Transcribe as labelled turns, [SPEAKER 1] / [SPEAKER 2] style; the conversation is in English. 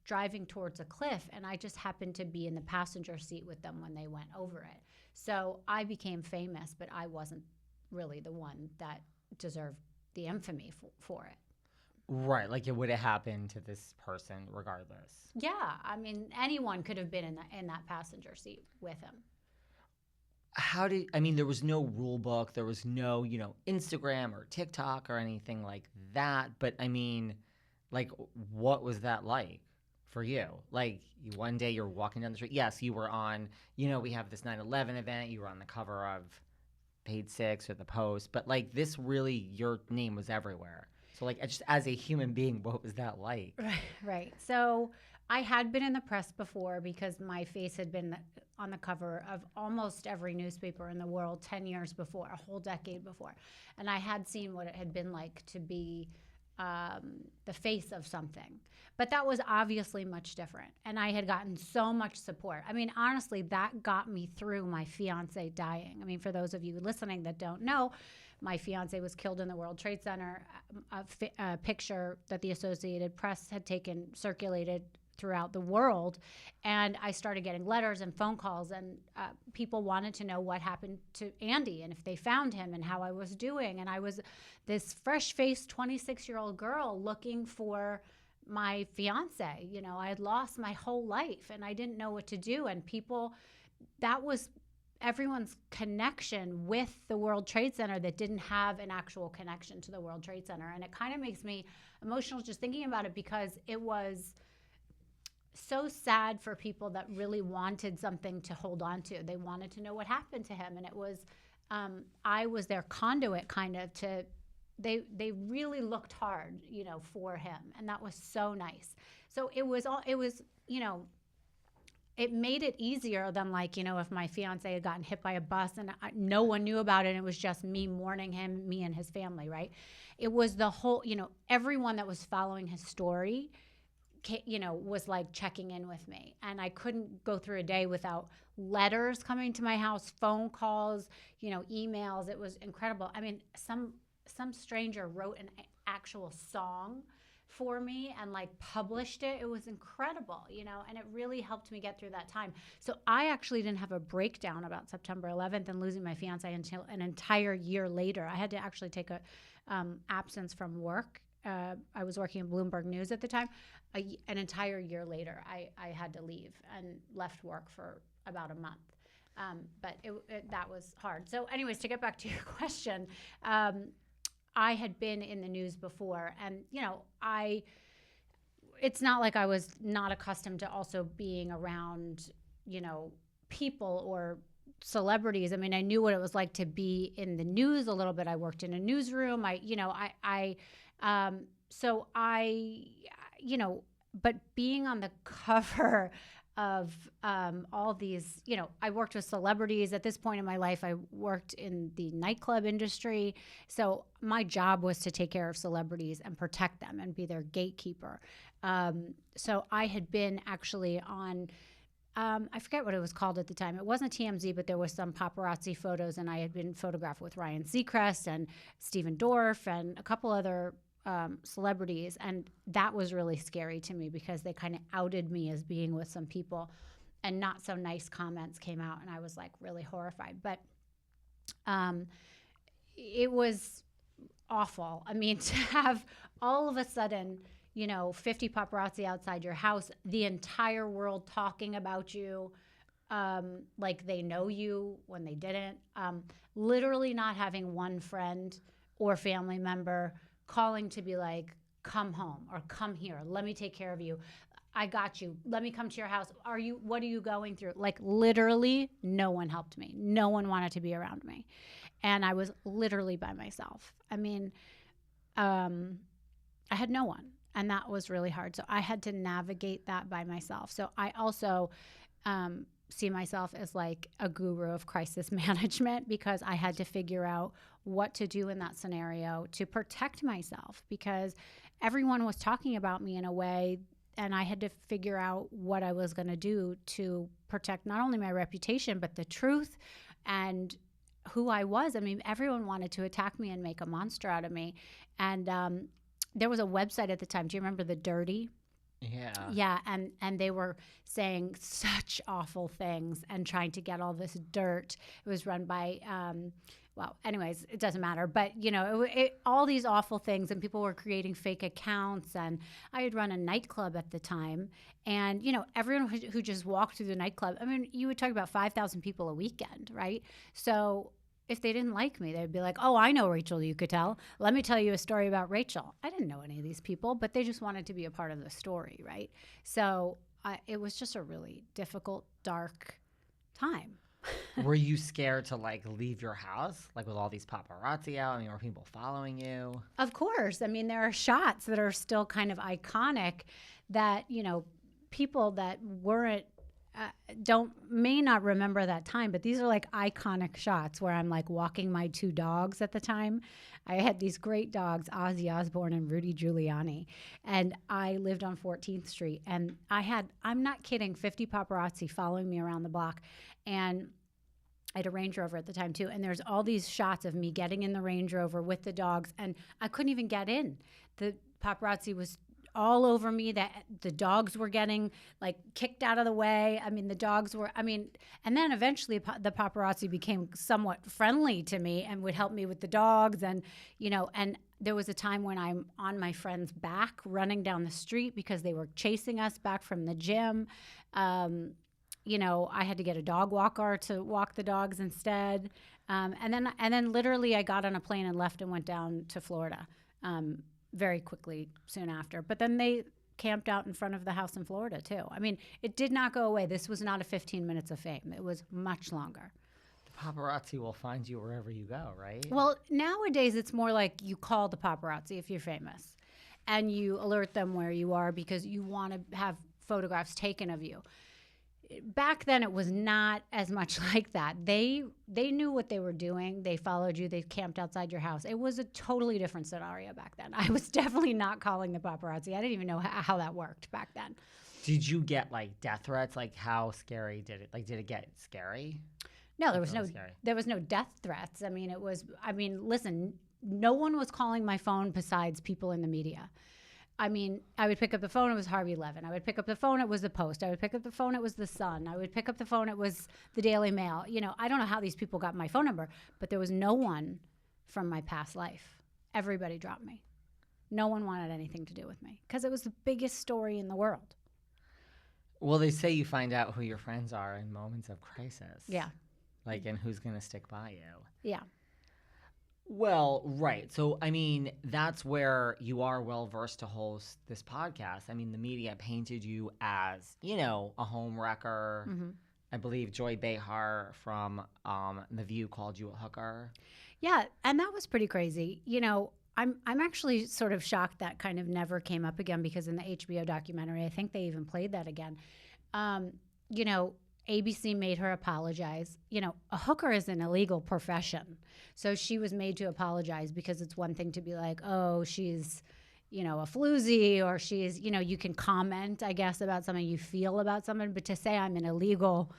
[SPEAKER 1] driving towards a cliff, and I just happened to be in the passenger seat with them when they went over it. So I became famous, but I wasn't really the one that deserved the infamy for it.
[SPEAKER 2] Right, like it would have happened to this person regardless.
[SPEAKER 1] Yeah, I mean, anyone could have been in that passenger seat with him.
[SPEAKER 2] There was no rule book, there was no, Instagram or TikTok or anything like that. But I mean, like, what was that like for you? Like, one day you're walking down the street. Yes, you were on, we have this 9/11 event. You were on the cover of Page Six or the Post. But like, this really, your name was everywhere. So like, just as a human being, what was that like?
[SPEAKER 1] Right. So I had been in the press before because my face had been on the cover of almost every newspaper in the world 10 years before, a whole decade before. And I had seen what it had been like to be the face of something. But that was obviously much different. And I had gotten so much support. I mean, honestly, that got me through my fiance dying. I mean, for those of you listening that don't know, my fiance was killed in the World Trade Center. A picture that the Associated Press had taken circulated throughout the world. And I started getting letters and phone calls, and people wanted to know what happened to Andy and if they found him and how I was doing. And I was this fresh-faced 26-year-old girl looking for my fiance. I had lost my whole life and I didn't know what to do. And that was everyone's connection with the World Trade Center that didn't have an actual connection to the World Trade Center. And it kind of makes me emotional just thinking about it, because it was so sad for people that really wanted something to hold on to. They wanted to know what happened to him. And it was, I was their conduit kind of they really looked hard, for him. And that was so nice. So it was, it made it easier than if my fiance had gotten hit by a bus and no one knew about it. And it was just me mourning him, me and his family, right? It was the whole, everyone that was following his story, was checking in with me. And I couldn't go through a day without letters coming to my house, phone calls, emails. It was incredible. I mean, some stranger wrote an actual song for me and published it. It was incredible, and it really helped me get through that time. So I actually didn't have a breakdown about September 11th and losing my fiance until an entire year later. I had to actually take a absence from work. I was working in Bloomberg News at the time. An entire year later, I had to leave and left work for about a month. But that was hard. So anyways, to get back to your question, I had been in the news before, and, it's not like I was not accustomed to also being around, people or celebrities. I mean, I knew what it was like to be in the news a little bit. I worked in a newsroom. But being on the cover of all these, I worked with celebrities. At this point in my life, I worked in the nightclub industry. So my job was to take care of celebrities and protect them and be their gatekeeper. So I had been actually on, I forget what it was called at the time. It wasn't TMZ, but there was some paparazzi photos, and I had been photographed with Ryan Seacrest and Stephen Dorff and a couple other celebrities. And that was really scary to me because they kind of outed me as being with some people, and not so nice comments came out, and I was really horrified. But it was awful. I mean, to have all of a sudden, 50 paparazzi outside your house, the entire world talking about you, like they know you when they didn't, literally not having one friend or family member calling to be like, come home or come here. Let me take care of you. I got you. Let me come to your house. What are you going through? Literally no one helped me. No one wanted to be around me. And I was literally by myself. I mean, I had no one, and that was really hard. So I had to navigate that by myself. So I also see myself as a guru of crisis management, because I had to figure out what to do in that scenario to protect myself, because everyone was talking about me in a way, and I had to figure out what I was going to do to protect not only my reputation, but the truth and who I was. I mean, everyone wanted to attack me and make a monster out of me. And there was a website at the time. Do you remember The Dirty?
[SPEAKER 2] Yeah.
[SPEAKER 1] Yeah, and they were saying such awful things and trying to get all this dirt. It was run by, well, anyways, it doesn't matter. But all these awful things, and people were creating fake accounts. And I had run a nightclub at the time, and everyone who just walked through the nightclub. I mean, you would talk about 5,000 people a weekend, right? So if they didn't like me, they'd be like, "Oh, I know Rachel Uchitel. Let me tell you a story about Rachel." I didn't know any of these people, but they just wanted to be a part of the story, right? So it was just a really difficult, dark time.
[SPEAKER 2] Were you scared to like leave your house, like with all these paparazzi out? I mean, were people following you?
[SPEAKER 1] Of course. I mean, there are shots that are still kind of iconic that, people that weren't may not remember that time, but these are like iconic shots where I'm like walking my two dogs at the time. I had these great dogs, Ozzy Osbourne and Rudy Giuliani, and I lived on 14th Street, and I'm not kidding, 50 paparazzi following me around the block, and I had a Range Rover at the time too, and there's all these shots of me getting in the Range Rover with the dogs, and I couldn't even get in. The paparazzi was all over me, that the dogs were getting like kicked out of the way. I mean, the dogs were, and then eventually the paparazzi became somewhat friendly to me and would help me with the dogs. And, and there was a time when I'm on my friend's back running down the street because they were chasing us back from the gym. I had to get a dog walker to walk the dogs instead. And then literally I got on a plane and left and went down to Florida. Very quickly soon after. But then they camped out in front of the house in Florida too. I mean, it did not go away. This was not a 15 minutes of fame. It was much longer.
[SPEAKER 2] The paparazzi will find you wherever you go, right?
[SPEAKER 1] Well, nowadays it's more like you call the paparazzi if you're famous and you alert them where you are because you want to have photographs taken of you. Back then, it was not as much like that. They knew what they were doing. They followed you. They camped outside your house. It was a totally different scenario back then. I was definitely not calling the paparazzi. I didn't even know how that worked back then.
[SPEAKER 2] Did you get like death threats? Like how scary did it? Like did it get scary?
[SPEAKER 1] No, there was no death threats. Listen, no one was calling my phone besides people in the media. I would pick up the phone, it was Harvey Levin. I would pick up the phone, it was the Post. I would pick up the phone, it was the Sun. I would pick up the phone, it was the Daily Mail. I don't know how these people got my phone number, but there was no one from my past life. Everybody dropped me. No one wanted anything to do with me because it was the biggest story in the world.
[SPEAKER 2] Well, they say you find out who your friends are in moments of crisis.
[SPEAKER 1] Yeah.
[SPEAKER 2] Like, and who's going to stick by you.
[SPEAKER 1] Yeah.
[SPEAKER 2] Well, right. So, that's where you are well-versed to host this podcast. The media painted you as, a home wrecker. Mm-hmm. I believe Joy Behar from The View called you a hooker.
[SPEAKER 1] Yeah, and that was pretty crazy. I'm actually sort of shocked that kind of never came up again because in the HBO documentary, I think they even played that again. ABC made her apologize. A hooker is an illegal profession. So she was made to apologize because it's one thing to be like, oh, she's, a floozy, or she's, you can comment, I guess, about something you feel about someone. But to say I'm an illegal